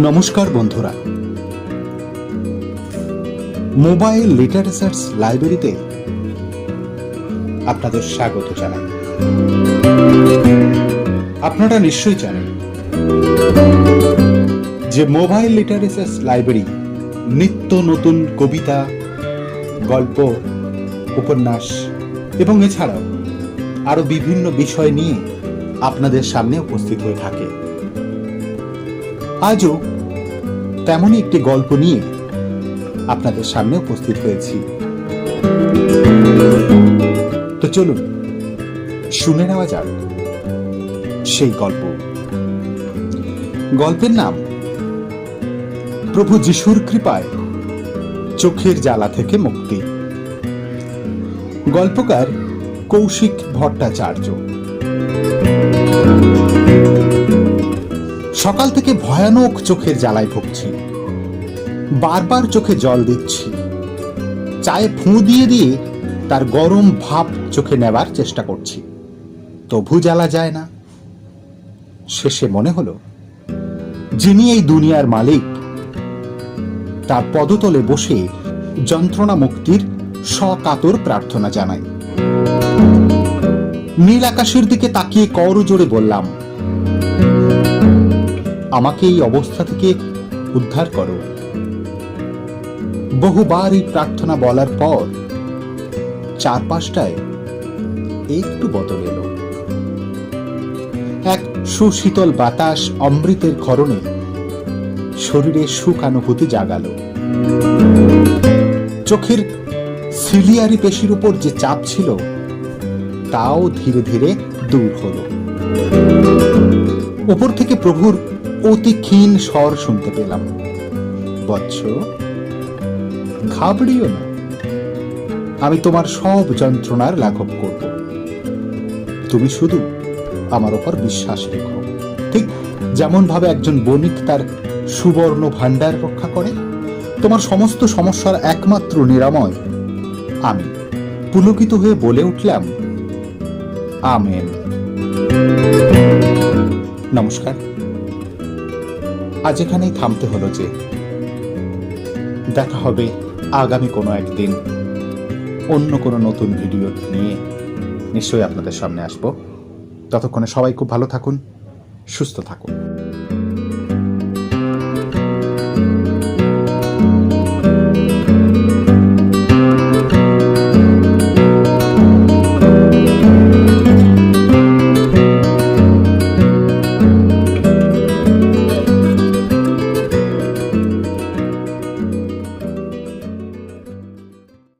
নমস্কার বন্ধুরা, mobile literatures লাইব্রেরিতে আপনাদের স্বাগত জানাই। আপনারা নিশ্চয়ই জানেন যে মোবাইল লিটারেচার্স লাইব্রেরি নিত্য নতুন কবিতা, গল্প, উপন্যাস এবং এছাড়াও আরো বিভিন্ন বিষয় নিয়ে আপনাদের সামনে উপস্থিত হয়ে থাকে। আজও তেমনই একটি গল্প নিয়ে আপনাদের সামনে উপস্থিত হয়েছি। তো চলুন শুনে নেওয়া যাক সেই গল্প। গল্পের নাম প্রভু যিশুর কৃপায় চোখের জ্বালা থেকে মুক্তি। গল্পকার কৌশিক ভট্টাচার্য। সকাল থেকে ভয়ানক চোখের জ্বালায় ভুগছি। বারবার চোখে জল দিচ্ছি। চায়ে ফুঁ দিয়ে দিয়ে তার গরম ভাপ চোখে নেবার চেষ্টা করছি, তবু জ্বালা যায় না। শেষে মনে হলো যিনি এই দুনিয়ার মালিক তার পদতলে বসে যন্ত্রণা মুক্তির সকাতর প্রার্থনা জানাই। নীল আকাশের দিকে তাকিয়ে করজোড়ে বললাম, আমাকে এই অবস্থা থেকে উদ্ধার করো। বহুবার এই প্রার্থনা বলার পর চারপাশটায় একটু বদল এলো। এক সুশীতল বাতাস অমৃতের ক্ষরণে শরীরে সুখানুভূতি জাগালো। চোখের সিলিয়ারি পেশির উপর যে চাপ ছিল তাও ধীরে ধীরে দূর হলো। উপর থেকে প্রভুর অতি ক্ষীণ স্বর শুনতে পেলাম, বৎস, ঘাবড়িও না, আমি তোমার সব যন্ত্রণার লাঘব করব। তুমি শুধু আমার উপর বিশ্বাস রেখো। ঠিক যেমন ভাবে একজন বণিক তার সুবর্ণ ভাণ্ডার রক্ষা করে, তোমার সমস্ত সমস্যার একমাত্র নিরাময় আমি। পুলকিত হয়ে বলে উঠলাম, আমেন। নমস্কার। আজ এখানেই থামতে হলো যে। দেখা হবে আগামী কোনো একদিন অন্য কোনো নতুন ভিডিও নিয়ে। নিশ্চয়ই আপনাদের সামনে আসবো। ততক্ষণে সবাই খুব ভালো থাকুন, সুস্থ থাকুন।